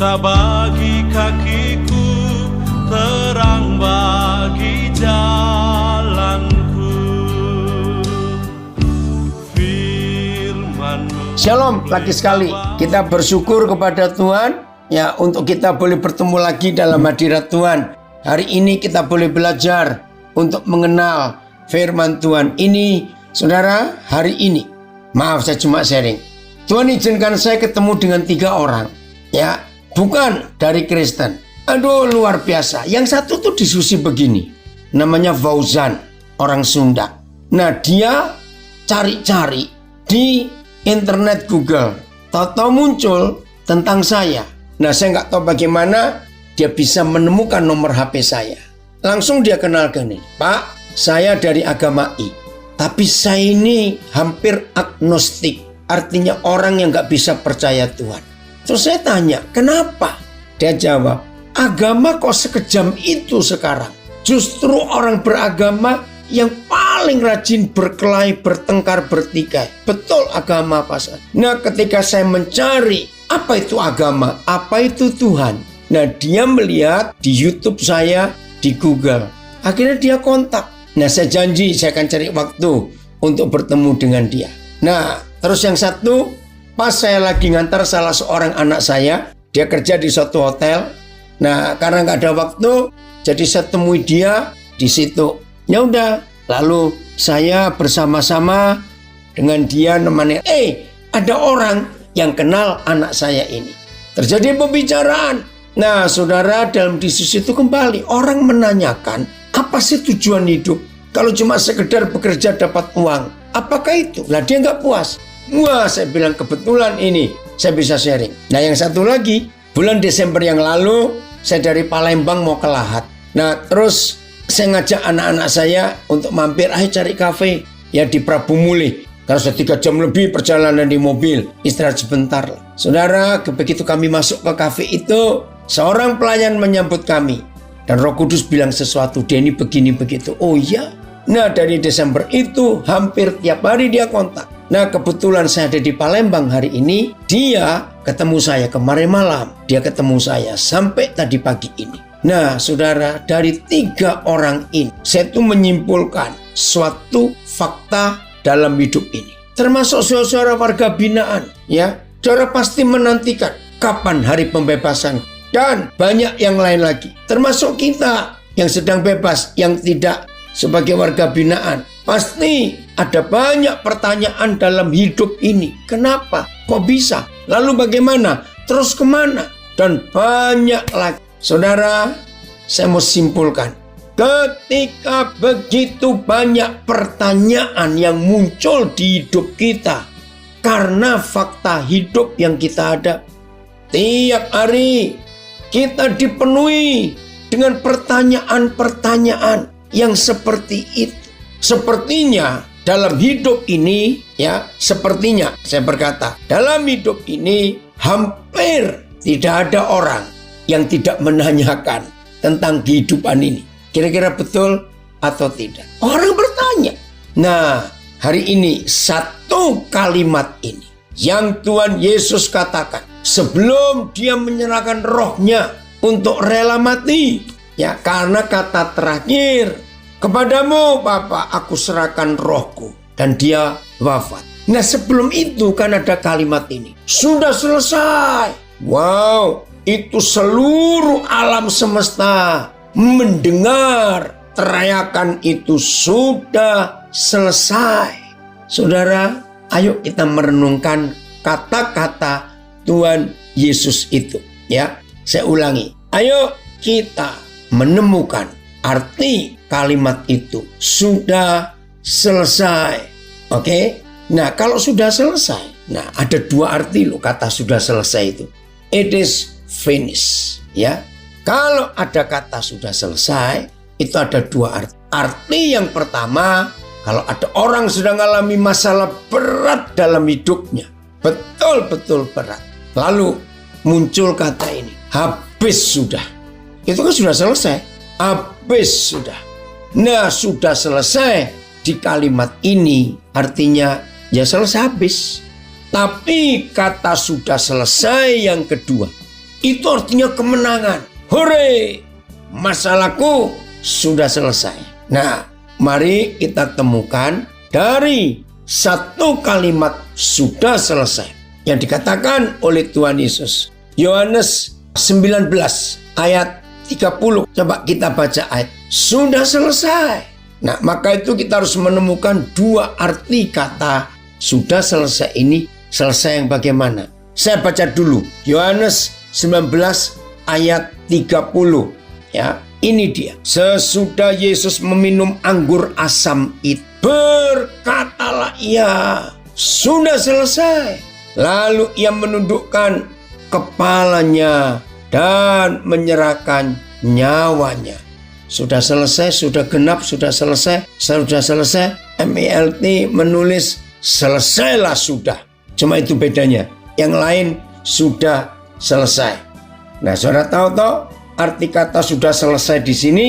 Cinta bagi kakiku, terang bagi jalanku. Firman-Mu. Shalom, lagi sekali kita bersyukur kepada Tuhan ya untuk kita boleh bertemu lagi dalam hadirat Tuhan. Hari ini kita boleh belajar untuk mengenal firman Tuhan ini. Saudara, hari ini maaf saya cuma sharing. Tuhan izinkan saya ketemu dengan 3 orang ya, bukan dari Kristen. Aduh, luar biasa. Yang satu tuh disusi begini, namanya Fauzan, orang Sunda. Nah, dia cari-cari di internet Google, tahu-tahu muncul tentang saya. Nah, saya nggak tahu bagaimana dia bisa menemukan nomor HP saya. Langsung dia kenalkan nih, Pak, saya dari agama I, tapi saya ini hampir agnostik, artinya orang yang nggak bisa percaya Tuhan. Terus saya tanya, kenapa? Dia jawab, agama kok sekejam itu sekarang? Justru orang beragama yang paling rajin berkelahi, bertengkar, bertikai. Betul agama apa saja. Nah, ketika saya mencari apa itu agama, apa itu Tuhan, nah dia melihat di YouTube saya, di Google. Akhirnya dia kontak. Nah, saya janji saya akan cari waktu untuk bertemu dengan dia. Nah, terus yang satu, pas saya lagi ngantar salah seorang anak saya, dia kerja di suatu hotel. Nah, karena nggak ada waktu, jadi saya temui dia di situ. Ya udah, lalu saya bersama-sama dengan dia nemani. Ada orang yang kenal anak saya ini. Terjadi pembicaraan. Nah, saudara, dalam diskusi itu kembali orang menanyakan, apa sih tujuan hidup? Kalau cuma sekedar bekerja dapat uang, apakah itu? Lah dia nggak puas. Wah, saya bilang kebetulan ini saya bisa sharing. Nah, yang satu lagi, bulan Desember yang lalu saya dari Palembang mau ke Lahat. Nah, terus saya ngajak anak-anak saya untuk mampir, ayo cari kafe ya di Prabu Mulih. Karena sudah 3 jam lebih perjalanan di mobil, istirahat sebentar. Saudara, begitu kami masuk ke kafe itu, seorang pelayan menyambut kami. Dan Roh Kudus bilang sesuatu, dia ini begini begitu. Oh iya. Nah, dari Desember itu hampir tiap hari dia kontak. Nah, kebetulan saya ada di Palembang hari ini. Dia ketemu saya kemarin malam. Dia ketemu saya sampai tadi pagi ini. Nah, saudara, dari 3 orang ini, saya tuh menyimpulkan suatu fakta dalam hidup ini. Termasuk saudara warga binaan. Ya, saudara pasti menantikan kapan hari pembebasan. Dan banyak yang lain lagi. Termasuk kita yang sedang bebas, yang tidak sebagai warga binaan. Pasti ada banyak pertanyaan dalam hidup ini. Kenapa? Kok bisa? Lalu bagaimana? Terus kemana? Dan banyak lagi. Saudara, saya mau simpulkan. Ketika begitu banyak pertanyaan yang muncul di hidup kita. Karena fakta hidup yang kita ada. Tiap hari kita dipenuhi dengan pertanyaan-pertanyaan yang seperti itu. Sepertinya dalam hidup ini, ya, sepertinya saya berkata, dalam hidup ini hampir tidak ada orang yang tidak menanyakan tentang kehidupan ini. Kira-kira betul atau tidak? Orang bertanya. Nah, hari ini satu kalimat ini yang Tuhan Yesus katakan sebelum dia menyerahkan rohnya untuk rela mati. Ya, karena kata terakhir, kepadamu Bapa aku serahkan rohku, dan dia wafat. Nah, sebelum itu kan ada kalimat ini, sudah selesai. Wow, itu seluruh alam semesta mendengar teriakan itu sudah selesai. Saudara, ayo kita merenungkan kata-kata Tuhan Yesus itu. Ya, saya ulangi. Ayo kita menemukan arti kalimat itu. Sudah selesai. Oke? Nah, kalau sudah selesai. Nah, ada 2 arti loh kata sudah selesai itu. It is finished. Ya. Kalau ada kata sudah selesai, itu ada 2 arti. Arti yang pertama, kalau ada orang sedang mengalami masalah berat dalam hidupnya. Betul-betul berat. Lalu muncul kata ini, habis sudah. Itu kan sudah selesai. Habis sudah. Nah, sudah selesai di kalimat ini artinya ya selesai habis. Tapi kata sudah selesai yang kedua, itu artinya kemenangan. Hore, masalahku sudah selesai. Nah, mari kita temukan dari satu kalimat sudah selesai yang dikatakan oleh Tuhan Yesus. Yohanes 19 ayat 30. Coba kita baca ayat. Sudah selesai. Nah, maka itu kita harus menemukan dua arti kata sudah selesai ini. Selesai yang bagaimana? Saya baca dulu. Yohanes 19 ayat 30. Ya, ini dia. Sesudah Yesus meminum anggur asam itu, berkatalah ia, sudah selesai. Lalu ia menundukkan kepalanya dan menyerahkan nyawanya. Sudah selesai, sudah genap, sudah selesai, sudah selesai. MILT menulis selesailah sudah. Cuma itu bedanya. Yang lain sudah selesai. Nah, saudara tahu toh arti kata sudah selesai di sini,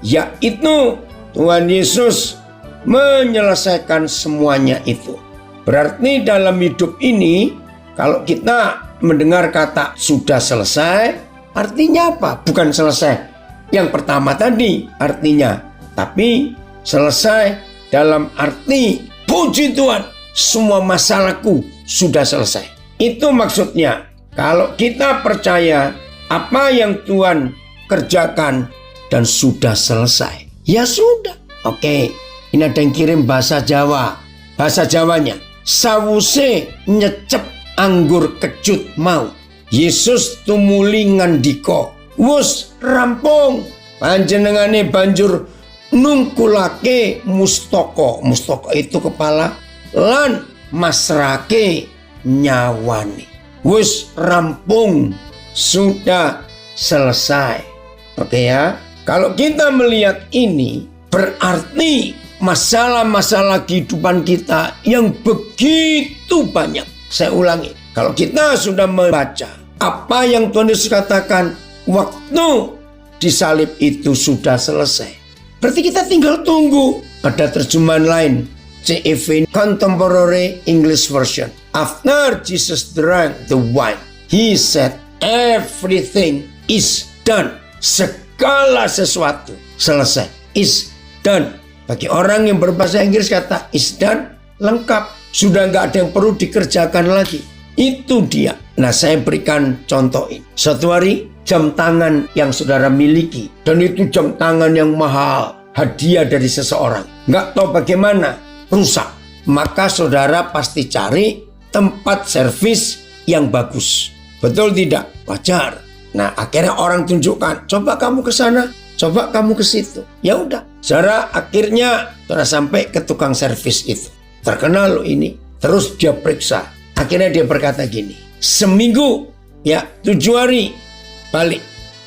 yaitu Tuhan Yesus menyelesaikan semuanya itu. Berarti dalam hidup ini, kalau kita mendengar kata sudah selesai, artinya apa? Bukan selesai yang pertama tadi artinya, tapi selesai dalam arti puji Tuhan, semua masalahku sudah selesai. Itu maksudnya. Kalau kita percaya apa yang Tuhan kerjakan dan sudah selesai, ya sudah. Oke, ini ada yang kirim bahasa Jawa. Bahasa Jawanya, sawuse nyecep anggur kecut mau, Yesus tumuli ngandika, wus rampung, panjenengane banjur nungkulake mustaka. Mustaka itu kepala, lan masrake nyawane. Wus rampung, sudah selesai. Oke ya. Kalau kita melihat ini, berarti masalah-masalah kehidupan kita yang begitu banyak. Saya ulangi, kalau kita sudah membaca apa yang Tuhan Yesus katakan, waktu disalib itu sudah selesai. Berarti kita tinggal tunggu. Ada terjemahan lain, CEV Contemporary English Version. After Jesus drank the wine, he said, everything is done. Segala sesuatu selesai. Is done. Bagi orang yang berbahasa Inggris kata is done, lengkap. Sudah nggak ada yang perlu dikerjakan lagi. Itu dia. Nah, saya berikan contoh ini. Suatu hari jam tangan yang saudara miliki, dan itu jam tangan yang mahal, hadiah dari seseorang, nggak tahu bagaimana, rusak. Maka saudara pasti cari tempat servis yang bagus. Betul tidak? Wajar. Nah, akhirnya orang tunjukkan, coba kamu ke sana, coba kamu ke situ. Ya udah. Saudara akhirnya saudara sampai ke tukang servis itu. Terkenal loh ini. Terus dia periksa. Akhirnya dia berkata gini, seminggu, ya 7 hari balik.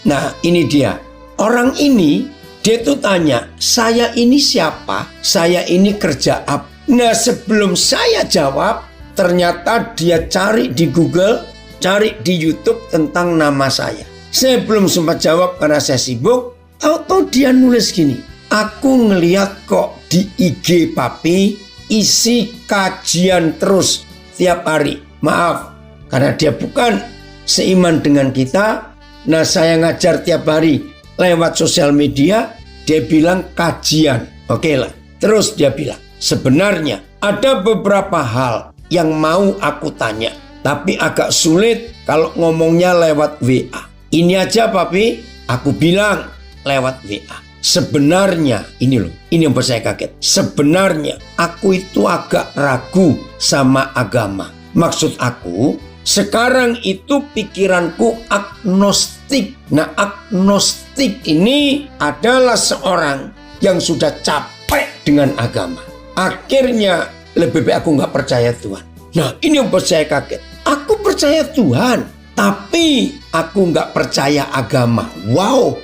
Nah, ini dia. Orang ini, dia tuh tanya, saya ini siapa? Saya ini kerja apa? Nah, sebelum saya jawab, ternyata dia cari di Google, cari di YouTube tentang nama saya. Saya belum sempat jawab karena saya sibuk. Tahu-tahu dia nulis gini, aku ngeliat kok di IG Papi isi kajian terus tiap hari. Maaf, karena dia bukan seiman dengan kita. Nah, saya ngajar tiap hari lewat sosial media. Dia bilang kajian. Oke lah. Terus dia bilang, sebenarnya ada beberapa hal yang mau aku tanya, tapi agak sulit kalau ngomongnya lewat WA. Ini aja Papi, aku bilang lewat WA. Sebenarnya, ini loh, ini yang buat saya kaget. Sebenarnya aku itu agak ragu sama agama. Maksud aku, sekarang itu pikiranku agnostik. Nah, agnostik ini adalah seorang yang sudah capek dengan agama. Akhirnya lebih baik aku nggak percaya Tuhan. Nah, ini yang buat saya kaget. Aku percaya Tuhan, tapi aku nggak percaya agama. Wow.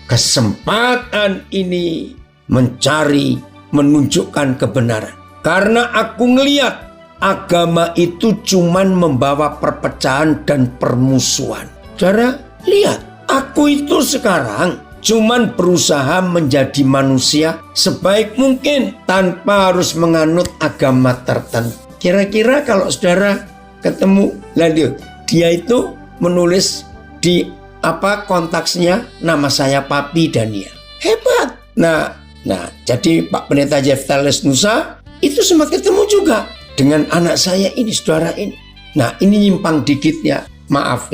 Kesempatan ini mencari, menunjukkan kebenaran. Karena aku ngelihat agama itu cuman membawa perpecahan dan permusuhan. Saudara, lihat, aku itu sekarang cuman berusaha menjadi manusia sebaik mungkin tanpa harus menganut agama tertentu. Kira-kira kalau saudara ketemu, lanjut, dia itu menulis Di kontaksnya nama saya Papi Daniel. Hebat. Nah, jadi Pak Pendeta Jefteles Nusa itu sempat ketemu juga dengan anak saya ini, saudara ini. Nah, ini nyimpang dikit ya. Maaf.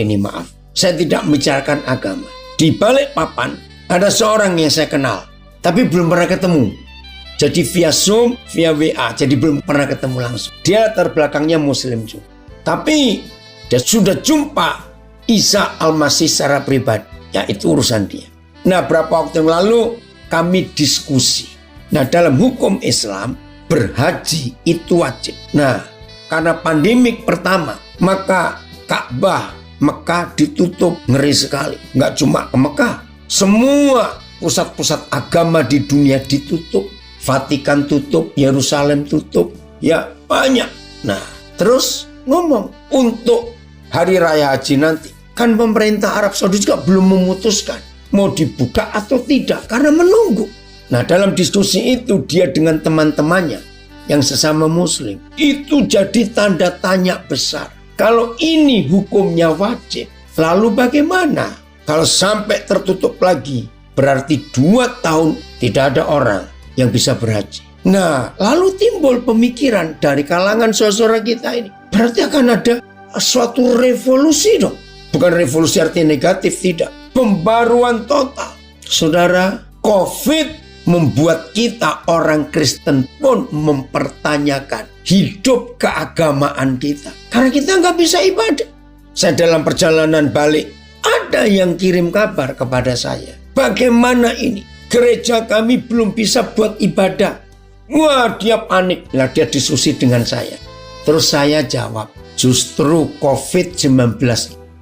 Saya tidak membicarakan agama. Di Balikpapan ada seorang yang saya kenal, tapi belum pernah ketemu. Jadi via Zoom, via WA, jadi belum pernah ketemu langsung. Dia terbelakangnya Muslim juga. Tapi dia sudah jumpa Isa Al-Masih secara pribadi. Ya, itu urusan dia. Nah, berapa waktu yang lalu kami diskusi. Nah, dalam hukum Islam, berhaji itu wajib. Nah, karena pandemik pertama, maka Ka'bah Mekah ditutup. Ngeri sekali. Nggak cuma ke Mekah. Semua pusat-pusat agama di dunia ditutup. Vatikan tutup, Yerusalem tutup. Ya, banyak. Nah, terus ngomong untuk hari raya haji nanti. Kan pemerintah Arab Saudi juga belum memutuskan mau dibuka atau tidak, karena menunggu. Nah, dalam diskusi itu dia dengan teman-temannya yang sesama Muslim, itu jadi tanda tanya besar. Kalau ini hukumnya wajib, lalu bagaimana? Kalau sampai tertutup lagi, berarti 2 tahun tidak ada orang yang bisa berhaji. Nah, lalu timbul pemikiran dari kalangan saudara kita ini. Berarti akan ada suatu revolusi dong. Bukan revolusi artinya negatif, tidak. Pembaruan total. Saudara, COVID membuat kita orang Kristen pun mempertanyakan hidup keagamaan kita. Karena kita nggak bisa ibadah. Saya dalam perjalanan balik, ada yang kirim kabar kepada saya. Bagaimana ini? Gereja kami belum bisa buat ibadah. Wah, dia panik. Lah, dia diskusi dengan saya. Terus saya jawab, justru COVID-19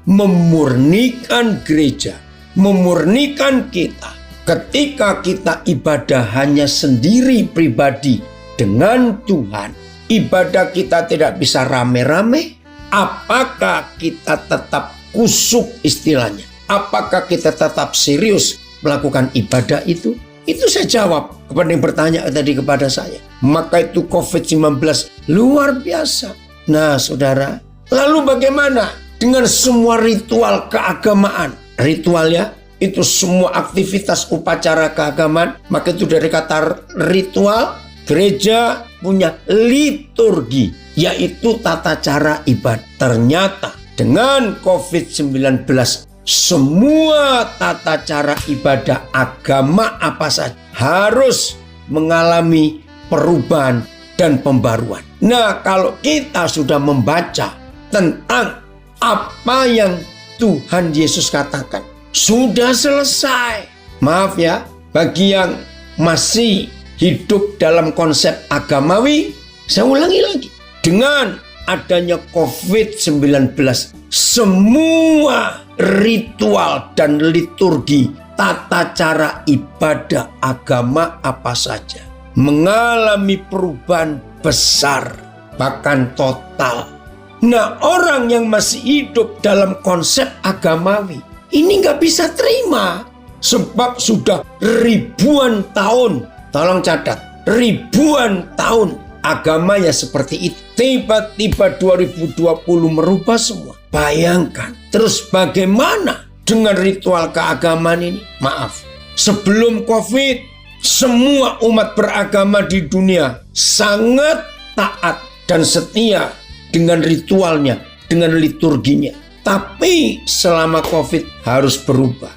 memurnikan gereja, memurnikan kita. Ketika kita ibadah hanya sendiri pribadi dengan Tuhan, ibadah kita tidak bisa rame-rame. Apakah kita tetap kusuk istilahnya? Apakah kita tetap serius melakukan ibadah itu? Itu saya jawab kepada yang bertanya tadi kepada saya. Maka itu COVID-19 luar biasa. Nah, saudara, lalu bagaimana dengan semua ritual keagamaan? Ritual ya, itu semua aktivitas upacara keagamaan. Maka itu dari kata ritual, gereja punya liturgi, yaitu tata cara ibadah. Ternyata dengan COVID-19, semua tata cara ibadah agama apa saja harus mengalami perubahan dan pembaruan. Nah, kalau kita sudah membaca tentang apa yang Tuhan Yesus katakan, sudah selesai. Maaf ya, bagi yang masih hidup dalam konsep agamawi, saya ulangi lagi. Dengan adanya COVID-19, semua ritual dan liturgi, tata cara ibadah agama apa saja mengalami perubahan besar, bahkan total. Nah, orang yang masih hidup dalam konsep agamawi ini nggak bisa terima, sebab sudah ribuan tahun, tolong catat, ribuan tahun agamanya seperti itu. Tiba-tiba 2020 merubah semua. Bayangkan, terus bagaimana dengan ritual keagamaan ini? Maaf, sebelum COVID, semua umat beragama di dunia sangat taat dan setia dengan ritualnya, dengan liturginya. Tapi selama COVID harus berubah.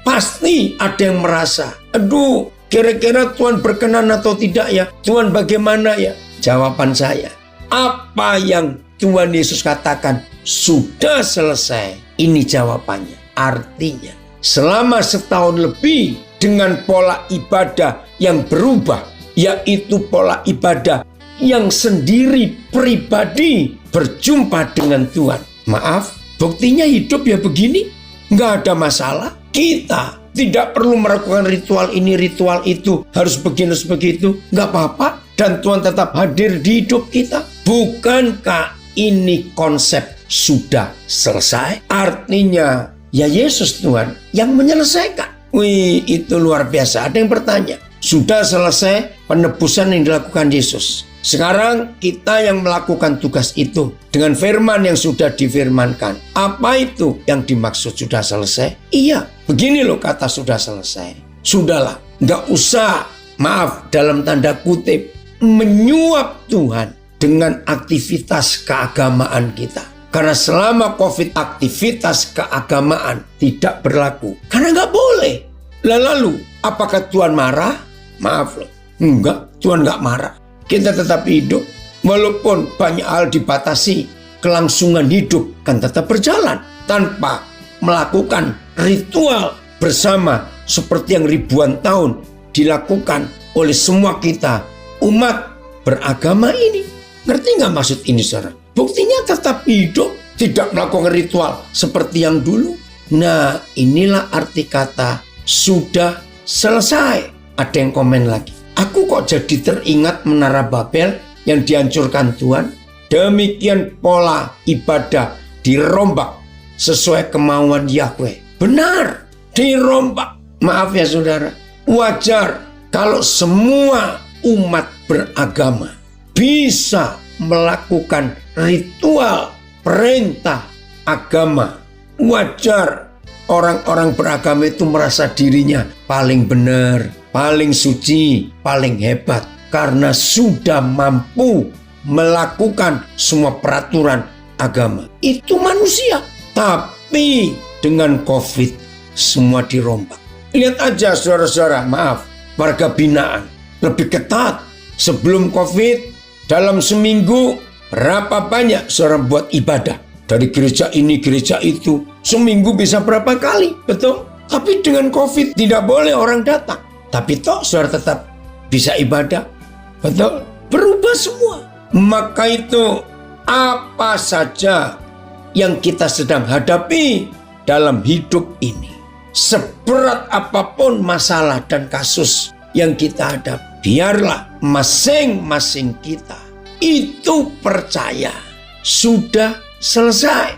Pasti ada yang merasa, aduh, kira-kira Tuhan berkenan atau tidak ya? Tuhan bagaimana ya? Jawaban saya, apa yang Tuhan Yesus katakan sudah selesai. Ini jawabannya. Artinya, selama setahun lebih dengan pola ibadah yang berubah, yaitu pola ibadah yang sendiri pribadi berjumpa dengan Tuhan. Maaf, buktinya hidup ya begini, nggak ada masalah. Kita tidak perlu melakukan ritual ini, ritual itu, harus begini, harus begitu. Nggak apa-apa. Dan Tuhan tetap hadir di hidup kita. Bukankah ini konsep sudah selesai? Artinya, ya Yesus Tuhan yang menyelesaikan. Wih, itu luar biasa. Ada yang bertanya, sudah selesai penebusan yang dilakukan Yesus? Sekarang kita yang melakukan tugas itu dengan firman yang sudah difirmankan. Apa itu yang dimaksud sudah selesai? Iya, begini loh kata sudah selesai. Sudahlah, nggak usah, maaf dalam tanda kutip, menyuap Tuhan dengan aktivitas keagamaan kita. Karena selama COVID aktivitas keagamaan tidak berlaku. Karena nggak boleh. Lalu, apakah Tuhan marah? Maaf loh, enggak, Tuhan nggak marah. Kita tetap hidup, walaupun banyak hal dibatasi, kelangsungan hidup kan tetap berjalan tanpa melakukan ritual bersama seperti yang ribuan tahun dilakukan oleh semua kita umat beragama ini. Ngerti nggak maksud ini, saudara? Buktinya tetap hidup, tidak melakukan ritual seperti yang dulu. Nah, inilah arti kata sudah selesai. Ada yang komen lagi. Aku kok jadi teringat Menara Babel yang dihancurkan Tuhan. Demikian pola ibadah dirombak sesuai kemauan Yahweh. Benar, dirombak. Maaf ya saudara, wajar kalau semua umat beragama bisa melakukan ritual perintah agama. Wajar orang-orang beragama itu merasa dirinya paling benar, paling suci, paling hebat. Karena sudah mampu melakukan semua peraturan agama. Itu manusia. Tapi dengan COVID semua dirombak. Lihat aja saudara-saudara, maaf, warga binaan lebih ketat. Sebelum COVID, dalam seminggu berapa banyak seorang buat ibadah. Dari gereja ini, gereja itu. Seminggu bisa berapa kali, betul? Tapi dengan COVID tidak boleh orang datang. Tapi toh saudara tetap bisa ibadah. Betul? Berubah semua. Maka itu apa saja yang kita sedang hadapi dalam hidup ini. Seberat apapun masalah dan kasus yang kita hadapi. Biarlah masing-masing kita itu percaya sudah selesai.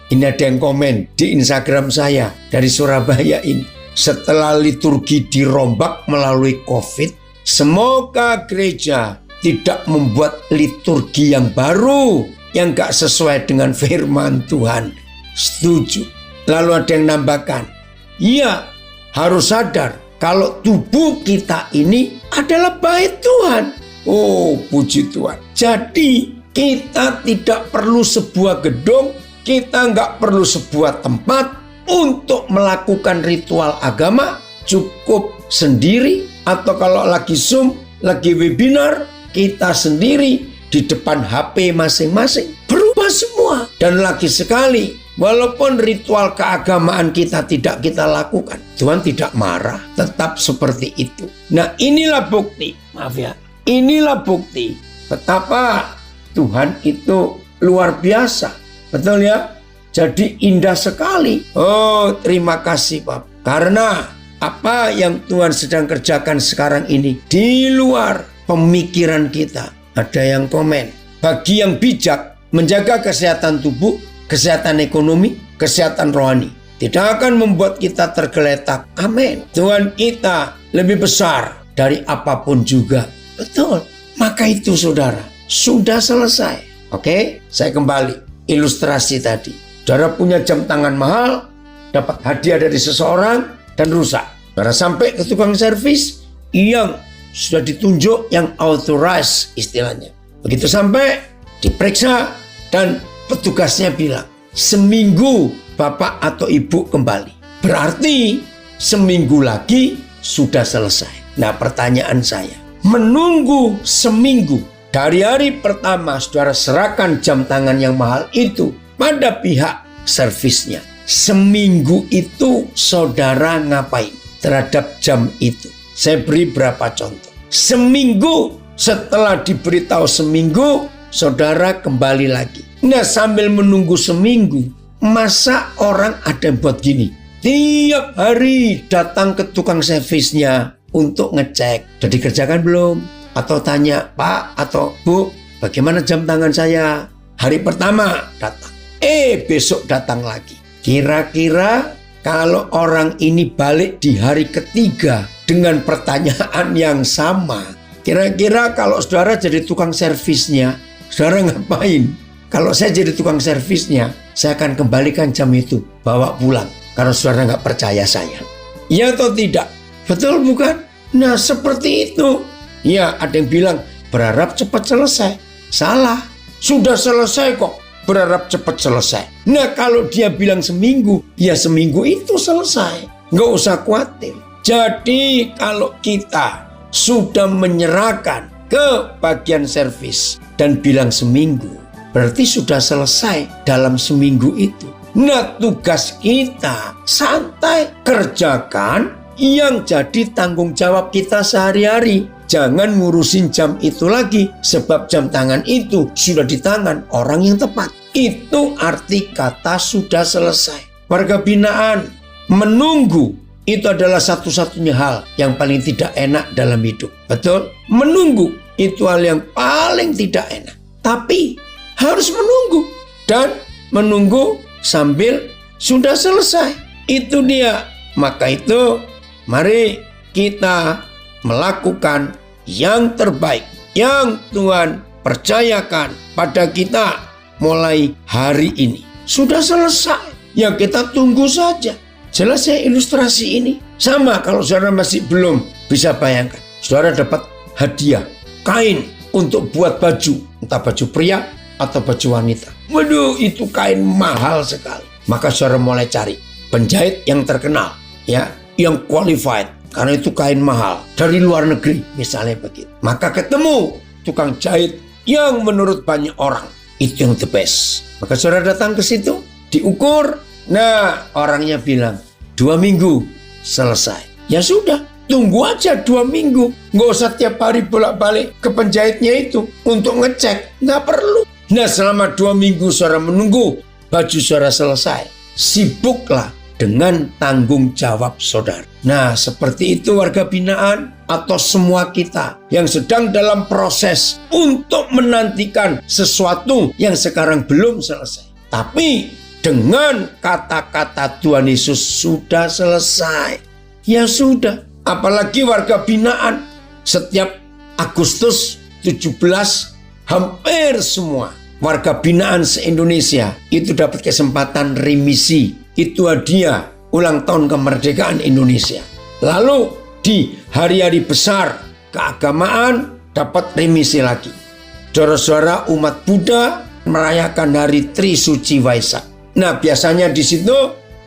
Ini ada yang komen di Instagram saya dari Surabaya ini. Setelah liturgi dirombak melalui COVID, semoga gereja tidak membuat liturgi yang baru yang gak sesuai dengan firman Tuhan. Setuju. Lalu ada yang nambahkan, iya harus sadar kalau tubuh kita ini adalah bait Tuhan. Oh puji Tuhan. Jadi kita tidak perlu sebuah gedung, kita nggak perlu sebuah tempat untuk melakukan ritual agama. Cukup sendiri, atau kalau lagi Zoom, lagi webinar, kita sendiri di depan HP masing-masing. Berubah semua. Dan lagi sekali, walaupun ritual keagamaan kita tidak kita lakukan, Tuhan tidak marah, tetap seperti itu. Nah inilah bukti, maaf ya, inilah bukti betapa Tuhan itu luar biasa. Betul ya? Jadi indah sekali. Oh terima kasih Pak. Karena apa yang Tuhan sedang kerjakan sekarang ini di luar pemikiran kita. Ada yang komen, bagi yang bijak menjaga kesehatan tubuh, kesehatan ekonomi, kesehatan rohani, tidak akan membuat kita tergeletak. Amin. Tuhan kita lebih besar dari apapun juga. Betul. Maka itu saudara, sudah selesai. Oke, saya kembali ilustrasi tadi. Saudara punya jam tangan mahal, dapat hadiah dari seseorang dan rusak. Saudara sampai ke tukang servis yang sudah ditunjuk, yang authorized istilahnya. Begitu sampai, diperiksa dan petugasnya bilang, seminggu Bapak atau Ibu kembali. Berarti seminggu lagi sudah selesai. Nah pertanyaan saya, menunggu seminggu dari hari pertama saudara serahkan jam tangan yang mahal itu pada pihak servisnya. Seminggu itu saudara ngapain terhadap jam itu? Saya beri berapa contoh. Seminggu setelah diberitahu seminggu, saudara kembali lagi. Nah sambil menunggu seminggu, masa orang ada yang buat gini? Tiap hari datang ke tukang servisnya untuk ngecek. Sudah dikerjakan belum? Atau tanya, Pak atau Bu, bagaimana jam tangan saya? Hari pertama datang. Besok datang lagi. Kira-kira kalau orang ini balik di hari ketiga dengan pertanyaan yang sama, Kira-kira kalau saudara jadi tukang servisnya, saudara ngapain? Kalau saya jadi tukang servisnya, saya akan kembalikan jam itu, bawa pulang. Karena saudara nggak percaya saya. Ya atau tidak? Betul bukan? Nah seperti itu. Ya ada yang bilang berharap cepat selesai. Salah. Sudah selesai kok. Berharap cepat selesai. Nah kalau dia bilang seminggu, ya seminggu itu selesai. Nggak usah khawatir. Jadi kalau kita sudah menyerahkan ke bagian servis dan bilang seminggu, berarti sudah selesai dalam seminggu itu. Nah tugas kita santai kerjakan yang jadi tanggung jawab kita sehari-hari. Jangan ngurusin jam itu lagi, sebab jam tangan itu sudah di tangan orang yang tepat. Itu arti kata sudah selesai. Warga binaan, menunggu itu adalah satu-satunya hal yang paling tidak enak dalam hidup. Betul? Menunggu itu hal yang paling tidak enak. Tapi harus menunggu. Dan menunggu sambil sudah selesai. Itu dia. Maka itu mari kita melakukan yang terbaik yang Tuhan percayakan pada kita mulai hari ini. Sudah selesai. Ya kita tunggu saja. Jelas ya ilustrasi ini. Sama kalau saudara masih belum bisa bayangkan. Saudara dapat hadiah kain untuk buat baju. Entah baju pria atau baju wanita. Waduh itu kain mahal sekali. Maka saudara mulai cari penjahit yang terkenal. Ya, yang qualified. Karena itu kain mahal. Dari luar negeri misalnya begitu. Maka ketemu tukang jahit yang menurut banyak orang itu yang the best. Maka saudara datang ke situ. Diukur. Nah orangnya bilang 2 minggu selesai. Ya sudah. Tunggu aja 2 minggu. Nggak usah tiap hari bolak-balik ke penjahitnya itu. Untuk ngecek. Nggak perlu. Nah selama 2 minggu saudara menunggu. Baju saudara selesai. Sibuklah dengan tanggung jawab saudara. Nah seperti itu warga binaan atau semua kita yang sedang dalam proses untuk menantikan sesuatu yang sekarang belum selesai. Tapi dengan kata-kata Tuhan Yesus sudah selesai. Ya sudah. Apalagi warga binaan setiap Agustus 17 hampir semua warga binaan se-Indonesia itu dapat kesempatan remisi. Itu hadiah ulang tahun kemerdekaan Indonesia. Lalu di hari-hari besar keagamaan dapat remisi lagi. Saudara-saudara umat Buddha merayakan hari Trisuci Waisak. Nah biasanya di situ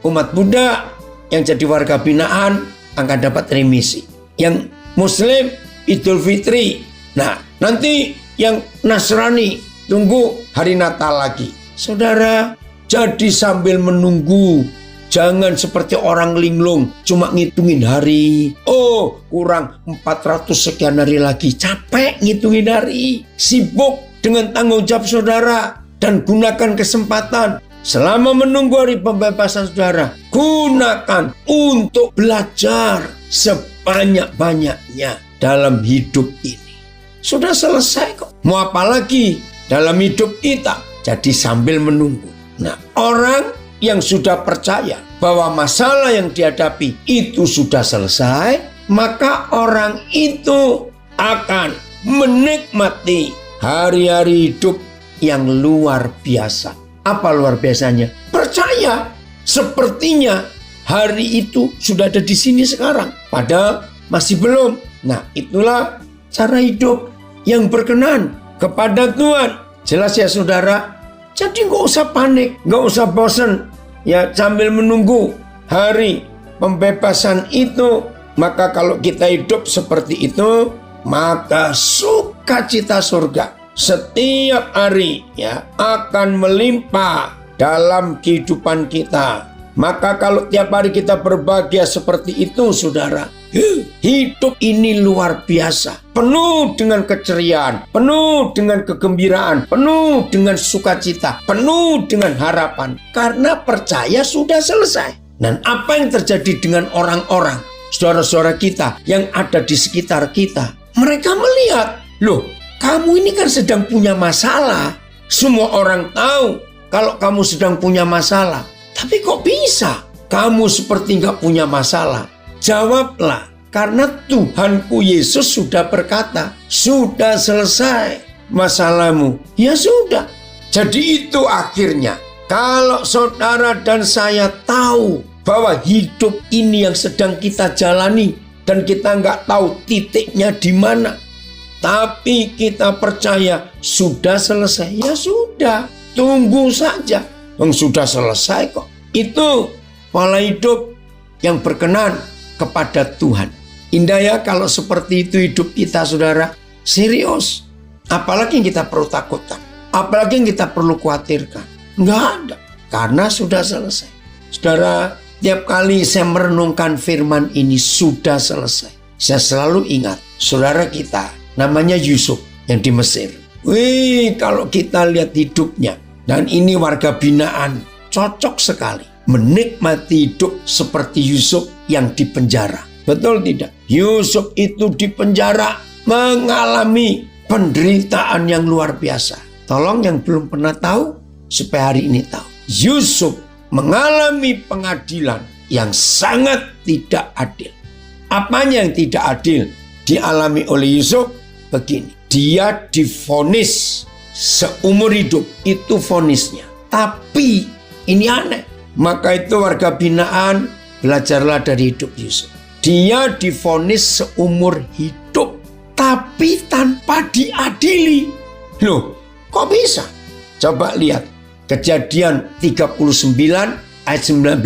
umat Buddha yang jadi warga binaan akan dapat remisi. Yang Muslim Idul Fitri. Nah nanti yang Nasrani tunggu hari Natal lagi. Saudara, jadi sambil menunggu, jangan seperti orang linglung, cuma ngitungin hari. Oh, kurang 400 sekian hari lagi. Capek ngitungin hari. Sibuk dengan tanggung jawab saudara. Dan gunakan kesempatan. Selama menunggu hari pembebasan saudara, gunakan untuk belajar sebanyak-banyaknya dalam hidup ini. Sudah selesai kok. Mau apa lagi dalam hidup kita? Jadi sambil menunggu. Nah, orang yang sudah percaya bahwa masalah yang dihadapi itu sudah selesai, maka orang itu akan menikmati hari-hari hidup yang luar biasa. Apa luar biasanya? Percaya. Sepertinya hari itu sudah ada di sini sekarang. Padahal masih belum. Nah, itulah cara hidup yang berkenan kepada Tuhan. Jelas ya saudara? Jadi nggak usah panik, nggak usah bosan. Ya sambil menunggu hari pembebasan itu. Maka kalau kita hidup seperti itu, maka sukacita surga setiap hari ya akan melimpah dalam kehidupan kita. Maka kalau tiap hari kita berbahagia seperti itu saudara, hidup ini luar biasa, penuh dengan keceriaan, penuh dengan kegembiraan, penuh dengan sukacita, penuh dengan harapan, karena percaya sudah selesai. Dan apa yang terjadi dengan orang-orang, saudara-saudara kita yang ada di sekitar kita, mereka melihat, loh kamu ini kan sedang punya masalah. Semua orang tahu kalau kamu sedang punya masalah. Tapi kok bisa kamu seperti nggak punya masalah? Jawablah, Karena Tuhanku Yesus sudah berkata, sudah selesai masalahmu. Ya sudah. Jadi itu akhirnya, kalau saudara dan saya tahu bahwa hidup ini yang sedang kita jalani dan kita nggak tahu titiknya di mana, tapi kita percaya sudah selesai, ya sudah, tunggu saja. Sudah selesai kok. Itu pola hidup yang berkenan kepada Tuhan. Indah ya kalau seperti itu hidup kita, saudara. Serius. Apalagi yang kita perlu takutkan, apalagi yang kita perlu khawatirkan. Nggak ada, karena sudah selesai. Saudara, tiap kali saya merenungkan firman ini sudah selesai, saya selalu ingat saudara kita namanya Yusuf yang di Mesir. Wih, kalau kita lihat hidupnya, dan ini warga binaan, cocok sekali menikmati hidup seperti Yusuf yang di penjara. Betul tidak? Yusuf itu di penjara mengalami penderitaan yang luar biasa. Tolong yang belum pernah tahu, supaya hari ini tahu. Yusuf mengalami pengadilan yang sangat tidak adil. Apanya yang tidak adil dialami oleh Yusuf? Begini, dia divonis seumur hidup, itu vonisnya. Tapi ini aneh, maka itu warga binaan, belajarlah dari hidup Yusuf. Dia divonis seumur hidup, tapi tanpa diadili. Loh, kok bisa? Coba lihat Kejadian 39 ayat 19.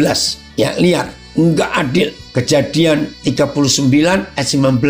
Ya, lihat, enggak adil. Kejadian 39 ayat 19,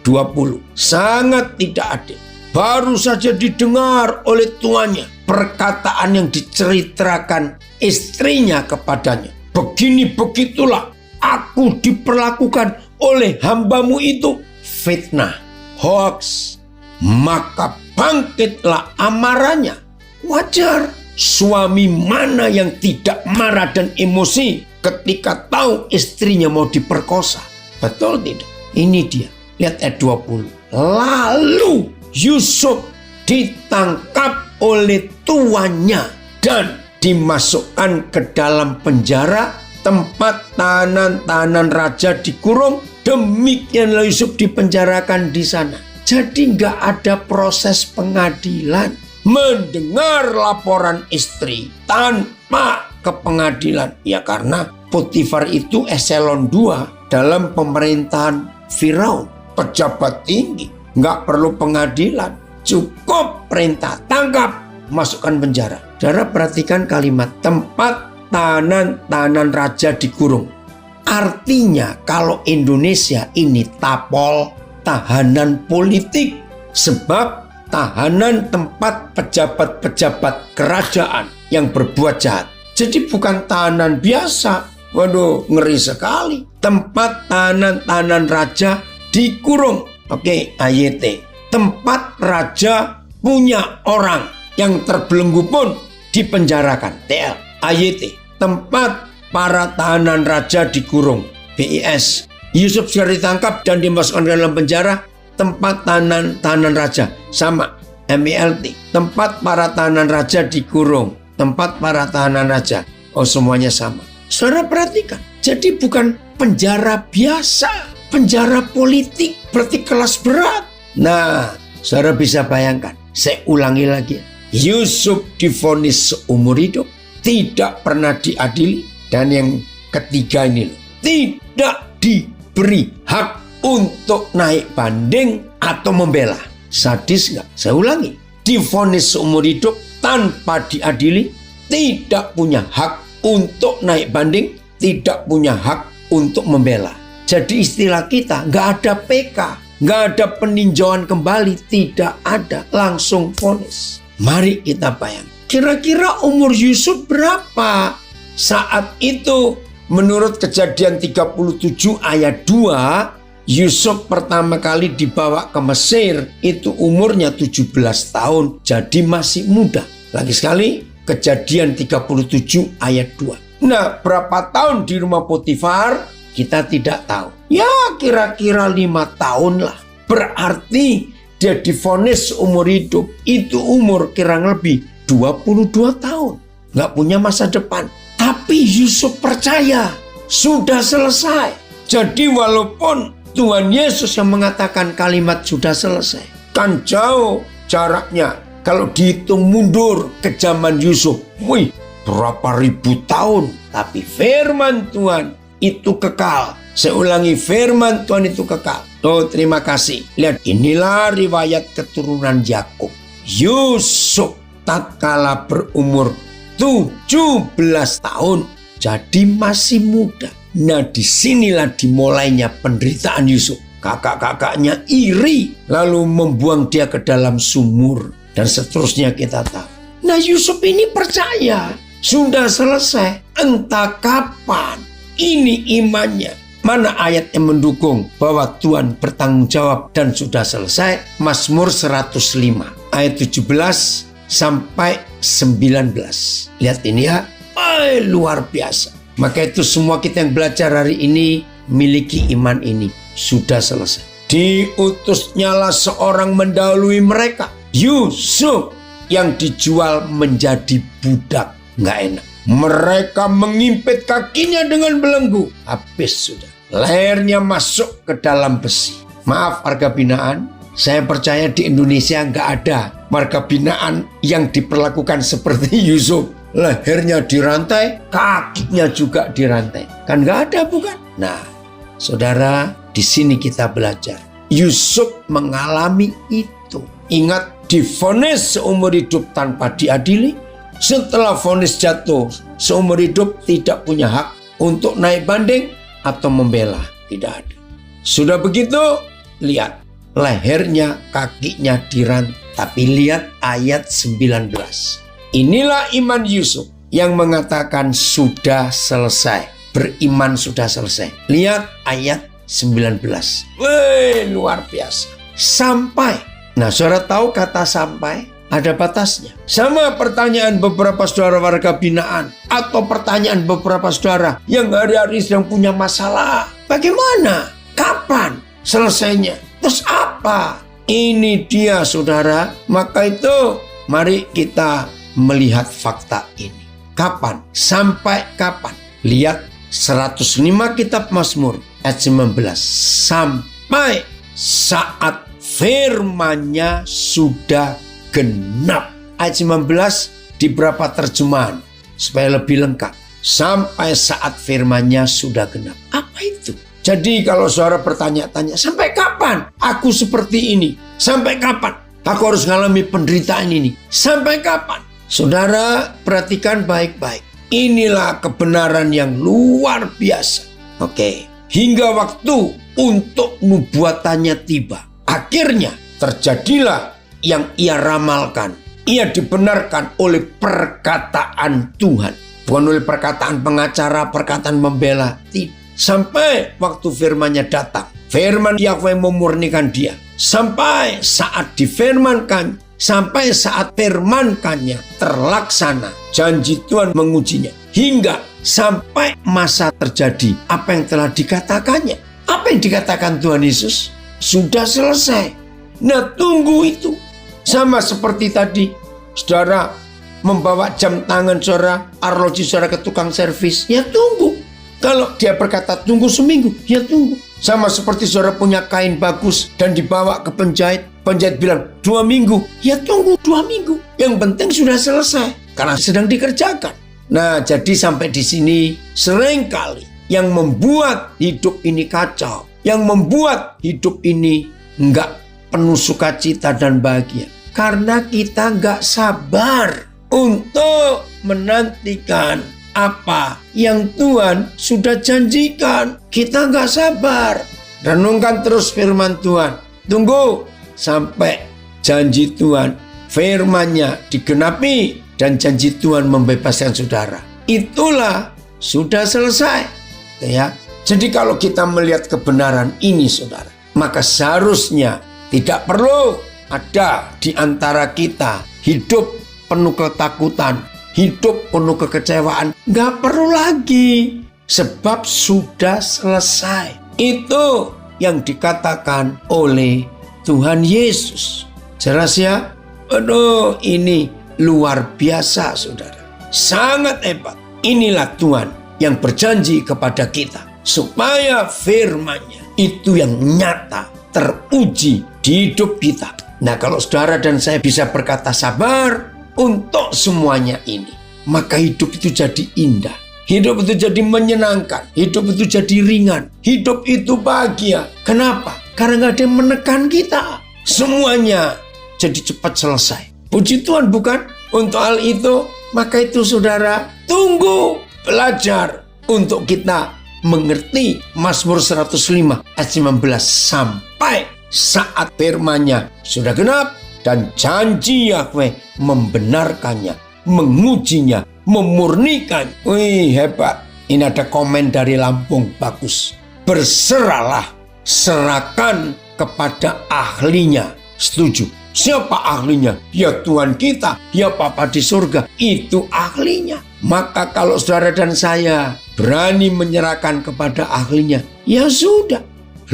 20. Sangat tidak adil. Baru saja didengar oleh tuannya perkataan yang diceritakan istrinya kepadanya. Begini begitulah aku diperlakukan oleh hambamu itu. Fitnah, hoax. Maka bangkitlah amarahnya. Wajar. Suami mana yang tidak marah dan emosi ketika tahu istrinya mau diperkosa? Betul tidak? Ini dia. Lihat ayat 20. Lalu Yusuf ditangkap oleh tuannya dan dimasukkan ke dalam penjara, tempat tahanan raja dikurung. Demikianlah Yusuf dipenjarakan di sana. Jadi nggak ada proses pengadilan. Mendengar laporan istri tanpa ke pengadilan. Ya karena Potifar itu eselon 2 dalam pemerintahan Firaun. Pejabat tinggi. Nggak perlu pengadilan. Cukup perintah, tangkap, masukkan penjara. Saudara perhatikan kalimat tempat tahanan raja dikurung. Artinya kalau Indonesia ini tapol, tahanan politik. Sebab tahanan tempat pejabat-pejabat kerajaan yang berbuat jahat. Jadi bukan tahanan biasa. Waduh, ngeri sekali. Tempat tahanan raja dikurung. Oke, AYT. Tempat raja punya orang yang terbelenggu pun dipenjarakan. TL. AYT. Tempat para tahanan raja dikurung. BIS. Yusuf sudah ditangkap dan dimasukkan ke dalam penjara. Tempat tahanan raja sama. MILT. Tempat para tahanan raja dikurung. Tempat para tahanan raja. Oh, semuanya sama. Saudara perhatikan. Jadi bukan penjara biasa. Penjara politik. Berarti kelas berat. Nah, saudara bisa bayangkan. Saya ulangi lagi. Yusuf divonis seumur hidup. Tidak pernah diadili. Dan yang ketiga ini loh. Tidak diberi hak untuk naik banding atau membela. Sadis nggak? Saya ulangi. Divonis seumur hidup tanpa diadili, tidak punya hak untuk naik banding, tidak punya hak untuk membela. Jadi istilah kita nggak ada PK, nggak ada peninjauan kembali, tidak ada, langsung vonis. Mari kita bayangkan. Kira-kira umur Yusuf berapa saat itu? Menurut Kejadian 37 ayat 2, Yusuf pertama kali dibawa ke Mesir itu umurnya 17 tahun, jadi masih muda. Lagi sekali Kejadian 37 ayat 2. Nah, berapa tahun di rumah Potifar kita tidak tahu. Ya kira-kira 5 tahun lah. Berarti dia divonis seumur hidup. Itu umur kurang lebih 22 tahun. Nggak punya masa depan. Tapi Yusuf percaya sudah selesai. Jadi walaupun Tuhan Yesus yang mengatakan kalimat sudah selesai. Kan jauh jaraknya. Kalau dihitung mundur ke zaman Yusuf, wih, berapa ribu tahun. Tapi firman Tuhan itu kekal. Saya ulangi, firman Tuhan itu kekal. Oh, terima kasih. Lihat, inilah riwayat keturunan Yakub. Yusuf tatkala berumur 17 tahun, jadi masih muda. Nah, disinilah dimulainya penderitaan Yusuf. Kakak-kakaknya iri, lalu membuang dia ke dalam sumur. Dan seterusnya kita tahu. Nah, Yusuf ini percaya, sudah selesai. Entah kapan. Ini imannya. Mana ayat yang mendukung bahwa Tuhan bertanggung jawab dan sudah selesai? Mazmur 105, ayat 17 sampai 19. Lihat ini ya, luar biasa. Maka itu semua kita yang belajar hari ini miliki iman ini. Sudah selesai. Diutusnyalah seorang mendahului mereka. Yusuf yang dijual menjadi budak. Nggak enak. Mereka mengimpit kakinya dengan belenggu. Habis sudah. Lehernya masuk ke dalam besi. Maaf warga binaan. Saya percaya di Indonesia nggak ada warga binaan yang diperlakukan seperti Yusuf. Lehernya dirantai, kakinya juga dirantai. Kan nggak ada bukan? Nah, saudara, di sini kita belajar. Yusuf mengalami itu. Ingat, divonis seumur hidup tanpa diadili. Setelah vonis jatuh, seumur hidup tidak punya hak untuk naik banding atau membela. Tidak ada. Sudah begitu, lihat. Lehernya, kakinya dirantai. Tapi lihat ayat 19. Inilah iman Yusuf yang mengatakan sudah selesai. Beriman sudah selesai. Lihat ayat 19. Wih, luar biasa. Sampai. Nah, saudara tahu kata sampai? Ada batasnya. Sama pertanyaan beberapa saudara warga binaan. Atau pertanyaan beberapa saudara yang hari-hari sedang punya masalah. Bagaimana? Kapan selesainya? Terus apa? Ini dia saudara. Maka itu mari kita melihat fakta ini. Kapan? Sampai kapan? Lihat 105 kitab Mazmur ayat 19. Sampai saat firman-Nya sudah genap. Ayat 19 di beberapa terjemahan supaya lebih lengkap. Sampai saat firman-Nya sudah genap. Apa itu? Jadi kalau saudara bertanya-tanya, sampai kapan aku seperti ini? Sampai kapan aku harus mengalami penderitaan ini? Sampai kapan? Saudara perhatikan baik-baik. Inilah kebenaran yang luar biasa. Oke. Hingga waktu untuk nubuatannya tiba. Akhirnya terjadilah yang ia ramalkan. Ia dibenarkan oleh perkataan Tuhan. Bukan oleh perkataan pengacara, perkataan membela. Tidak. Sampai waktu firman-Nya datang. Firman Yahweh memurnikan dia. Sampai saat difirmankan. Sampai saat firmankannya terlaksana. Janji Tuhan mengujinya. Hingga sampai masa terjadi apa yang telah dikatakannya. Apa yang dikatakan Tuhan Yesus? Sudah selesai. Nah, tunggu itu. Sama seperti tadi. Saudara membawa jam tangan saudara, arloji saudara ke tukang servis. Ya tunggu. Kalau dia berkata tunggu seminggu, ya tunggu. Sama seperti saudara punya kain bagus dan dibawa ke penjahit. Penjahit bilang 2 minggu, ya tunggu 2 minggu. Yang penting sudah selesai karena sedang dikerjakan. Nah, jadi sampai di sini seringkali yang membuat hidup ini kacau, yang membuat hidup ini enggak penuh sukacita dan bahagia. Karena kita enggak sabar untuk menantikan apa yang Tuhan sudah janjikan. Kita nggak sabar. Renungkan terus firman Tuhan. Tunggu sampai janji Tuhan, firman-Nya digenapi dan janji Tuhan membebaskan saudara. Itulah sudah selesai. Ya. Jadi kalau kita melihat kebenaran ini saudara, maka seharusnya tidak perlu ada di antara kita hidup penuh ketakutan, hidup penuh kekecewaan. Gak perlu lagi. Sebab sudah selesai. Itu yang dikatakan oleh Tuhan Yesus. Jelas ya? Aduh, ini luar biasa saudara. Sangat hebat. Inilah Tuhan yang berjanji kepada kita. Supaya firman-Nya Itu yang nyata, teruji di hidup kita. Nah, kalau saudara dan saya bisa berkata sabar untuk semuanya ini, maka hidup itu jadi indah. Hidup itu jadi menyenangkan. Hidup itu jadi ringan. Hidup itu bahagia. Kenapa? Karena gak ada yang menekan kita. Semuanya jadi cepat selesai. Puji Tuhan, bukan? Untuk hal itu, maka itu saudara tunggu belajar untuk kita mengerti Mazmur 105 ayat 19 sampai saat firman-Nya sudah genap dan janji Yahweh membenarkannya, mengujinya, memurnikan. Wih, hebat. Ini ada komen dari Lampung, bagus. Berserahlah, serahkan kepada ahlinya. Setuju. Siapa ahlinya? Ya Tuhan kita, ya Bapa di surga. Itu ahlinya. Maka kalau saudara dan saya berani menyerahkan kepada ahlinya, ya sudah.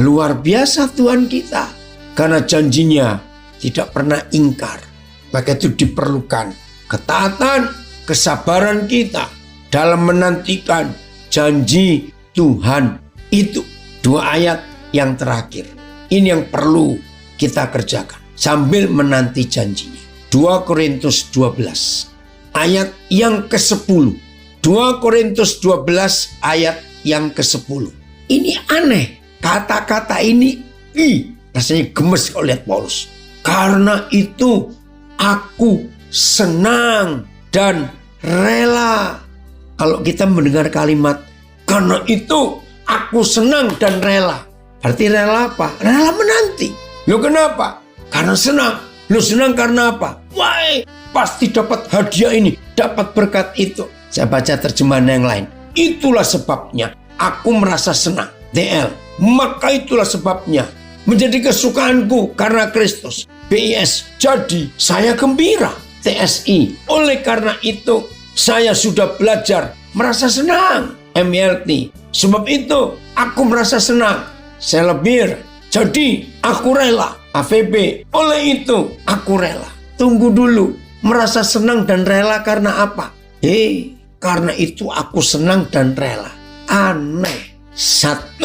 Luar biasa Tuhan kita. Karena janjinya tidak pernah ingkar. Maka itu diperlukan ketaatan, kesabaran kita dalam menantikan janji Tuhan itu. 2 ayat yang terakhir. Ini yang perlu kita kerjakan sambil menanti janjinya. 2 Korintus 12 ayat yang ke-10. 2 Korintus 12 ayat yang ke-10. Ini aneh. Kata-kata ini rasanya gemes kalau lihat Paulus. Karena itu aku senang dan rela. Kalau kita mendengar kalimat karena itu aku senang dan rela, berarti rela apa? Rela menanti. Loh kenapa? Karena senang. Loh senang karena apa? Wah, pasti dapat hadiah ini, dapat berkat itu. Saya baca terjemahan yang lain. Itulah sebabnya aku merasa senang. DL. Maka itulah sebabnya menjadi kesukaanku karena Kristus. BIS. Jadi saya gembira. TSI. Oleh karena itu saya sudah belajar merasa senang. MLT. Sebab itu aku merasa senang. Selebir. Jadi aku rela. AVB. Oleh itu aku rela. Tunggu dulu. Merasa senang dan rela karena apa? Karena itu aku senang dan rela. Aneh. 1,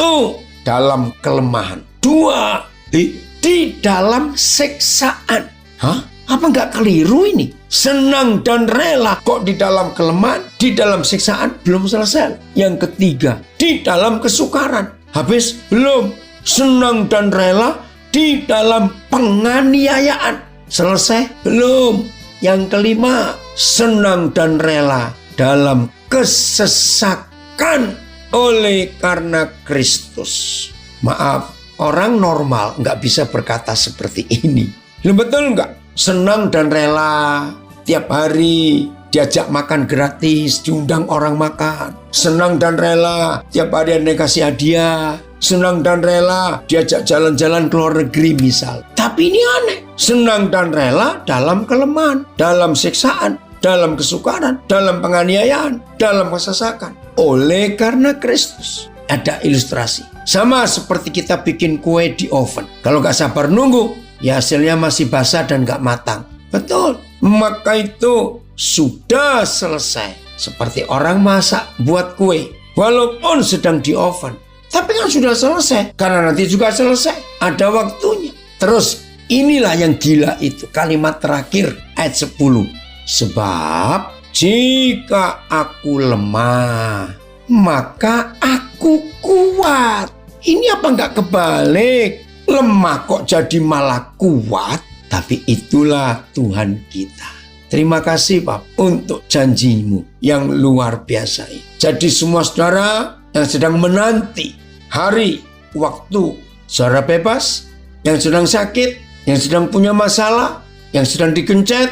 dalam kelemahan. 2, di dalam siksaan. Hah? Apa nggak keliru ini? Senang dan rela kok di dalam kelemahan, di dalam siksaan belum selesai. Yang ketiga, di dalam kesukaran. Habis belum. Senang dan rela di dalam penganiayaan. Selesai belum. Yang kelima, senang dan rela dalam kesesakan oleh karena Kristus. Maaf, orang normal nggak bisa berkata seperti ini. Betul nggak? Senang dan rela tiap hari diajak makan gratis, diundang orang makan. Senang dan rela tiap hari ada kasih hadiah. Senang dan rela diajak jalan-jalan ke luar negeri misal. Tapi ini aneh. Senang dan rela dalam kelemahan, dalam siksaan, dalam kesukaran, dalam penganiayaan, dalam kesesakan. Oleh karena Kristus. Ada ilustrasi. Sama seperti kita bikin kue di oven. Kalau gak sabar nunggu, ya hasilnya masih basah dan gak matang. Betul. Maka itu sudah selesai. Seperti orang masak buat kue. Walaupun sedang di oven. Tapi kan sudah selesai. Karena nanti juga selesai. Ada waktunya. Terus inilah yang gila itu. Kalimat terakhir ayat 10. Sebab jika aku lemah, maka aku kuat. Ini apa enggak kebalik? Lemah kok jadi malah kuat? Tapi itulah Tuhan kita. Terima kasih Pak untuk janjimu yang luar biasa ini. Jadi semua saudara yang sedang menanti hari, waktu saudara bebas, yang sedang sakit, yang sedang punya masalah, yang sedang digencet,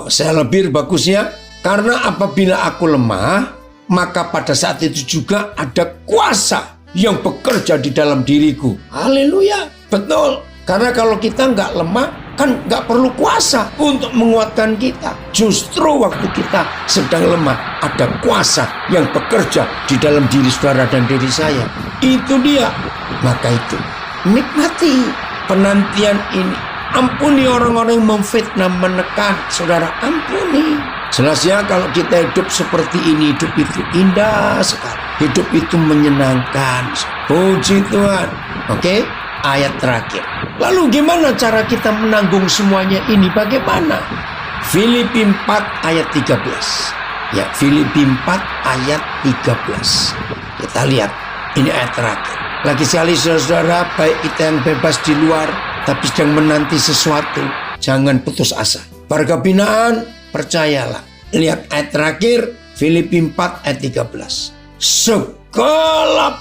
saya lebih bagusnya. Karena apabila aku lemah, maka pada saat itu juga ada kuasa yang bekerja di dalam diriku. Haleluya. Betul. Karena kalau kita nggak lemah, kan nggak perlu kuasa untuk menguatkan kita. Justru waktu kita sedang lemah, ada kuasa yang bekerja di dalam diri saudara dan diri saya. Itu dia. Maka itu, nikmati penantian ini. Ampuni orang-orang yang memfitnah, menekan. Saudara, ampuni. Jelas ya, kalau kita hidup seperti ini, hidup itu indah sekali. Hidup itu menyenangkan. Puji Tuhan. Oke, ayat terakhir. Lalu gimana cara kita menanggung semuanya ini? Bagaimana? Filipi 4 ayat 13. Ya, Filipi 4 ayat 13. Kita lihat, ini ayat terakhir. Lagi sekali saudara, baik kita yang bebas di luar, tapi sedang menanti sesuatu, jangan putus asa. Warga binaan, percayalah. Lihat ayat terakhir, Filipi 4 ayat 13. Segala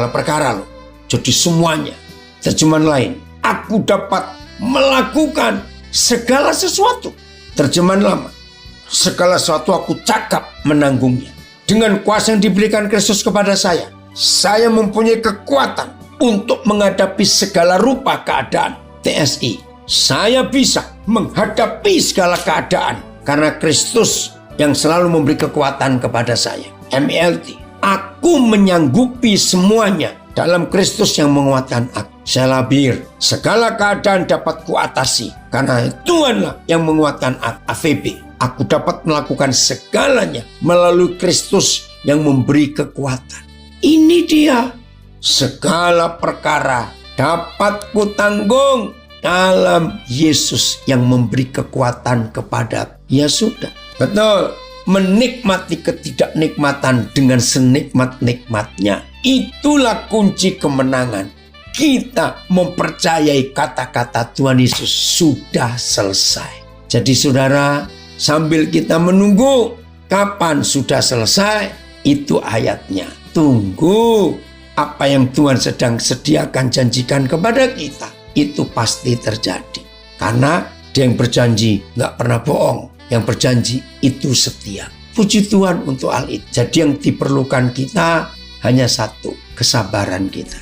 perkara loh. Jadi semuanya. Terjemahan lain, aku dapat melakukan segala sesuatu. Terjemahan lama, segala sesuatu aku cakap menanggungnya. Dengan kuasa yang diberikan Kristus kepada saya mempunyai kekuatan untuk menghadapi segala rupa keadaan. TSI, saya bisa menghadapi segala keadaan karena Kristus yang selalu memberi kekuatan kepada saya. MLT, aku menyanggupi semuanya dalam Kristus yang menguatkan aku. Saya labir, segala keadaan dapat kuatasi karena Tuhanlah yang menguatkan aku. AVB, aku dapat melakukan segalanya melalui Kristus yang memberi kekuatan. Ini dia, segala perkara dapat kutanggung dalam Yesus yang memberi kekuatan kepada. Ya sudah, betul. Menikmati ketidaknikmatan dengan senikmat-nikmatnya. Itulah kunci kemenangan. Kita mempercayai kata-kata Tuhan Yesus sudah selesai. Jadi saudara, sambil kita menunggu kapan sudah selesai, itu ayatnya. Tunggu apa yang Tuhan sedang sediakan, janjikan kepada kita. Itu pasti terjadi. Karena dia yang berjanji gak pernah bohong. Yang berjanji itu setia. Puji Tuhan untuk hal itu. Jadi yang diperlukan kita hanya satu, kesabaran kita.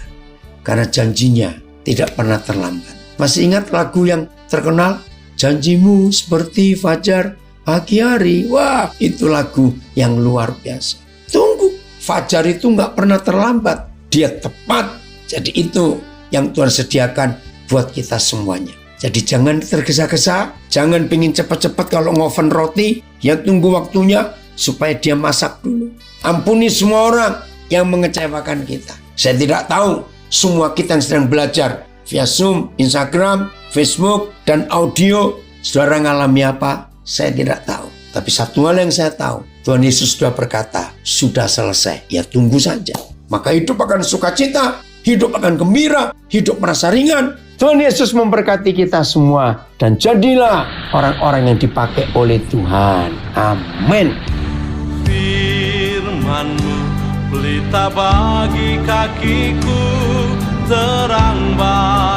Karena janjinya tidak pernah terlambat. Masih ingat lagu yang terkenal? Janjimu seperti fajar pagi hari. Wah, itu lagu yang luar biasa. Tunggu, fajar itu gak pernah terlambat. Dia tepat. Jadi itu yang Tuhan sediakan buat kita semuanya. Jadi jangan tergesa-gesa, jangan pingin cepat-cepat kalau ngoven roti, ya tunggu waktunya supaya dia masak dulu. Ampuni semua orang yang mengecewakan kita. Saya tidak tahu semua kita yang sedang belajar via Zoom, Instagram, Facebook, dan audio, saudara ngalami apa? Saya tidak tahu. Tapi satu hal yang saya tahu, Tuhan Yesus sudah berkata, sudah selesai. Ya tunggu saja. Maka hidup akan sukacita, hidup akan gembira, hidup merasa ringan. Tuhan Yesus memberkati kita semua. Dan jadilah orang-orang yang dipakai oleh Tuhan. Amin. Firman-Mu pelita bagi kakiku, terang bagi